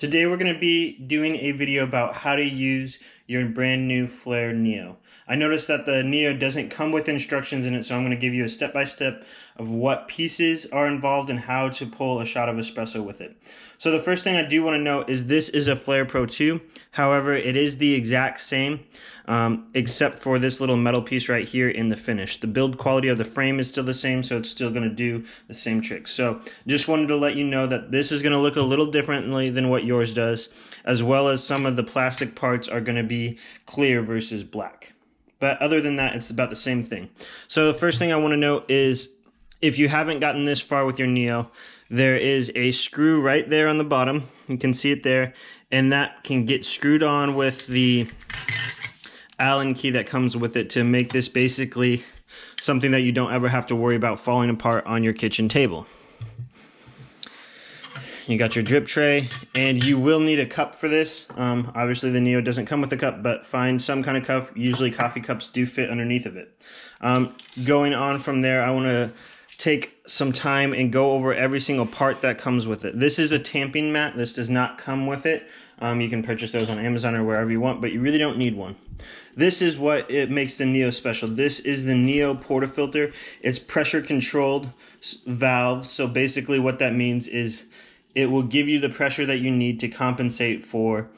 Today we're going to be doing a video about how to use your brand new Flair Neo. I noticed that the Neo doesn't come with instructions in it, so I'm going to give you a step-by-step of what pieces are involved and how to pull a shot of espresso with it. So the first thing I do want to note is this is a Flair Pro 2. However, it is the exact same, except for this little metal piece right here in the finish. The build quality of the frame is still the same, so it's still going to do the same trick. So just wanted to let you know that this is going to look a little differently than what yours does, as well as some of the plastic parts are going to be clear versus black. But other than that, it's about the same thing. So the first thing I want to note is if you haven't gotten this far with your Neo, there is a screw right there on the bottom. You can see it there, and that can get screwed on with the Allen key that comes with it to make this basically something that you don't ever have to worry about falling apart on your kitchen table. You got your drip tray, and you will need a cup for this. Obviously the Neo doesn't come with a cup, but find some kind of cup. Usually coffee cups do fit underneath of it. Going on from there, I want to take some time and go over every single part that comes with it. This is a tamping mat. This does not come with it. You can purchase those on Amazon or wherever you want, but you really don't need one. This is what it makes the Neo special. This is the Neo portafilter. It's pressure controlled valve. So basically what that means is it will give you the pressure that you need to compensate for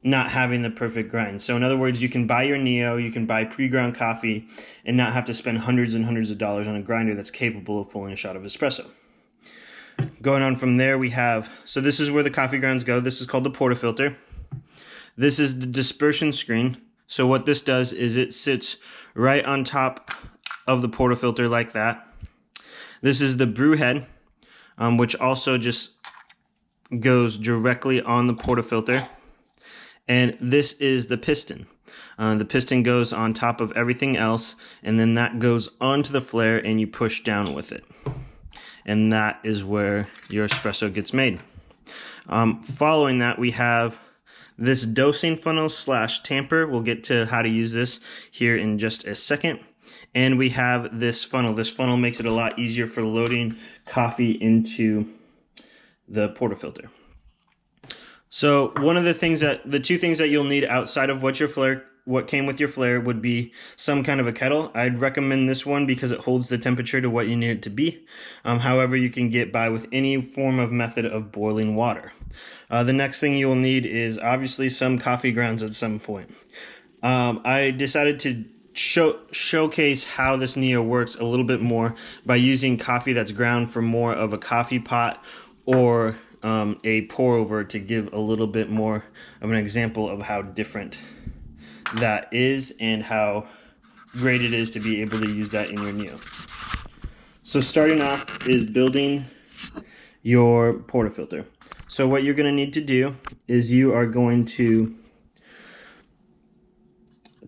not having the perfect grind. So in other words, you can buy your Neo, you can buy pre-ground coffee and not have to spend hundreds and hundreds of dollars on a grinder that's capable of pulling a shot of espresso. Going on from there, we have, so this is where the coffee grounds go. This is called the portafilter. This is the dispersion screen. So what this does is it sits right on top of the portafilter like that. This is the brew head, which also just goes directly on the portafilter. And this is the piston. The piston goes on top of everything else, and then that goes onto the Flair and you push down with it. And that is where your espresso gets made. Following that, we have this dosing funnel / tamper. We'll get to how to use this here in just a second. And we have this funnel. This funnel makes it a lot easier for loading coffee into the portafilter. So the two things that you'll need outside of what came with your Flair would be some kind of a kettle. I'd recommend this one because it holds the temperature to what you need it to be. However, you can get by with any form of method of boiling water. The next thing you will need is obviously some coffee grounds at some point. I decided to showcase how this Neo works a little bit more by using coffee that's ground from more of a coffee pot or a pour over to give a little bit more of an example of how different that is and how great it is to be able to use that in your Neo. So starting off is building your portafilter. So what you're going to need to do is you are going to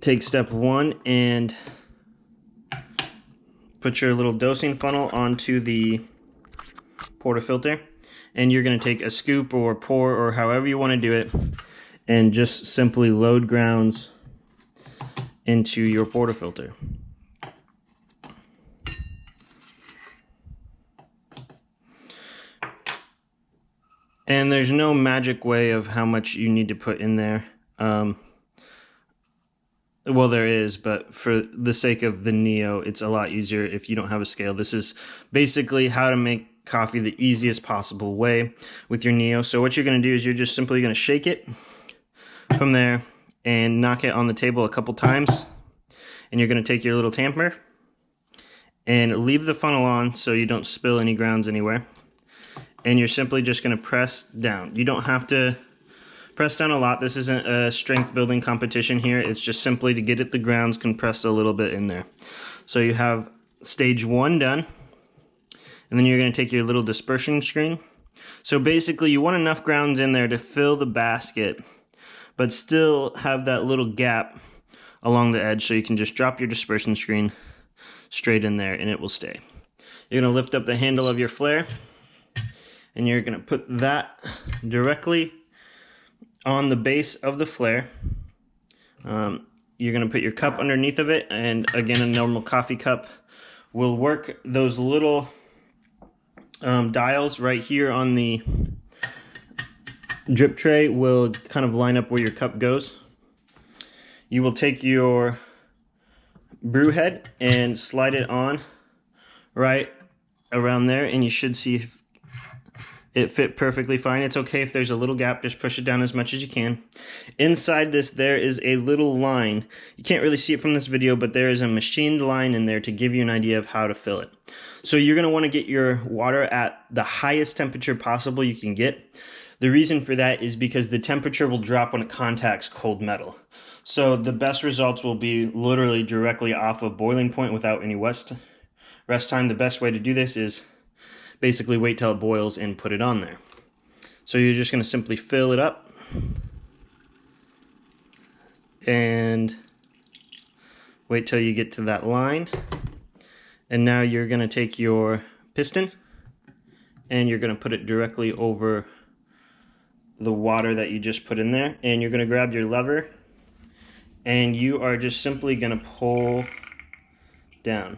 take step one and put your little dosing funnel onto the portafilter, and you're going to take a scoop or pour or however you want to do it and just simply load grounds into your portafilter. And there's no magic way of how much you need to put in there. Well, there is, but for the sake of the Neo, it's a lot easier if you don't have a scale. This is basically how to make coffee the easiest possible way with your Neo. So what you're going to do is you're just simply going to shake it from there and knock it on the table a couple times. And you're going to take your little tamper and leave the funnel on so you don't spill any grounds anywhere. And you're simply just going to press down. You don't have to press down a lot. This isn't a strength building competition here. It's just simply to get the grounds compressed a little bit in there. So you have stage one done. And then you're going to take your little dispersion screen. So basically you want enough grounds in there to fill the basket, but still have that little gap along the edge so you can just drop your dispersion screen straight in there and it will stay. You're going to lift up the handle of your Flair and you're going to put that directly on the base of the Flair. You're going to put your cup underneath of it, and again, a normal coffee cup will work. Those little dials right here on the drip tray will kind of line up where your cup goes. You will take your brew head and slide it on right around there, and you should see it fit perfectly fine. It's okay if there's a little gap, just push it down as much as you can. Inside this, there is a little line. You can't really see it from this video, but there is a machined line in there to give you an idea of how to fill it. So you're gonna wanna get your water at the highest temperature possible you can get. The reason for that is because the temperature will drop when it contacts cold metal. So the best results will be literally directly off of boiling point without any rest time. The best way to do this is basically wait till it boils and put it on there. So you're just going to simply fill it up and wait till you get to that line. And now you're going to take your piston and you're going to put it directly over the water that you just put in there, and you're going to grab your lever and you are just simply going to pull down.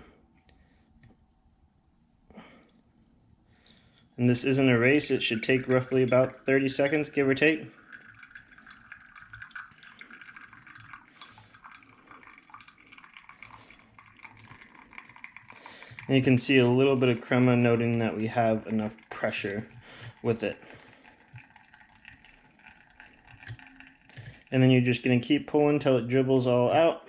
And this isn't a race, it should take roughly about 30 seconds, give or take. And you can see a little bit of crema, noting that we have enough pressure with it. And then you're just going to keep pulling until it dribbles all out.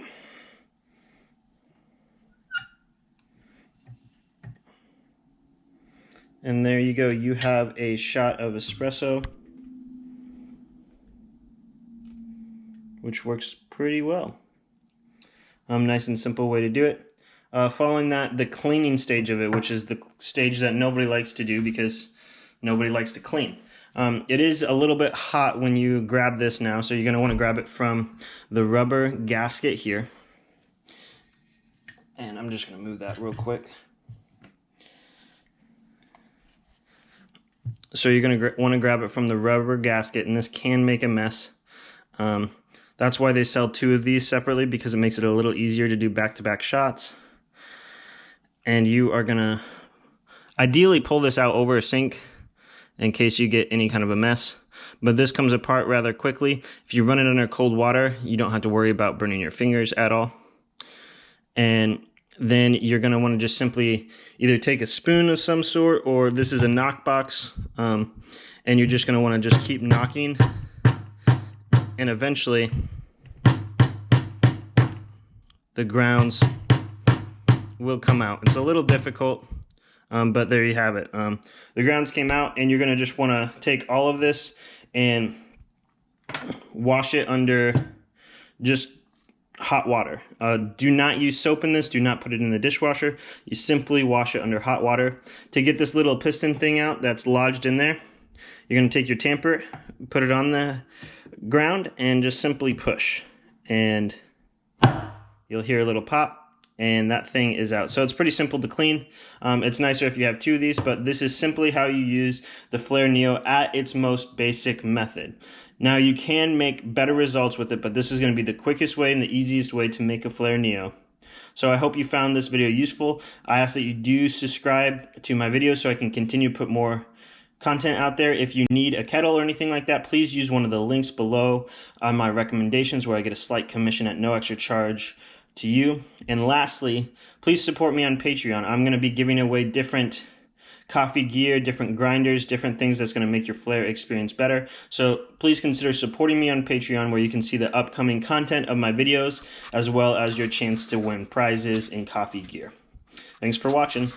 And there you go, you have a shot of espresso, which works pretty well. Nice and simple way to do it. Following that, the cleaning stage of it, which is the stage that nobody likes to do because nobody likes to clean. It is a little bit hot when you grab this now, so you're going to want to grab it from the rubber gasket here. And I'm just going to move that real quick. So you're going to want to grab it from the rubber gasket, and this can make a mess. That's why they sell two of these separately, because it makes it a little easier to do back-to-back shots. And you are going to ideally pull this out over a sink in case you get any kind of a mess. But this comes apart rather quickly. If you run it under cold water, you don't have to worry about burning your fingers at all. And then you're going to want to just simply either take a spoon of some sort, or this is a knock box, and you're just going to want to just keep knocking, and eventually the grounds will come out. It's a little difficult, but there you have it. The grounds came out, and you're going to just want to take all of this and wash it under just hot water. Do not use soap in this. Do not put it in the dishwasher. You simply wash it under hot water. To get this little piston thing out that's lodged in there, you're going to take your tamper, put it on the ground, and just simply push. And you'll hear a little pop, and that thing is out. So it's pretty simple to clean. It's nicer if you have two of these, but this is simply how you use the Flair Neo at its most basic method. Now you can make better results with it, but this is going to be the quickest way and the easiest way to make a Flair Neo. So I hope you found this video useful. I ask that you do subscribe to my videos so I can continue to put more content out there. If you need a kettle or anything like that, please use one of the links below on my recommendations, where I get a slight commission at no extra charge to you. And lastly, please support me on Patreon. I'm going to be giving away different coffee gear, different grinders, different things that's going to make your Flair experience better. So please consider supporting me on Patreon, where you can see the upcoming content of my videos, as well as your chance to win prizes and coffee gear. Thanks for watching.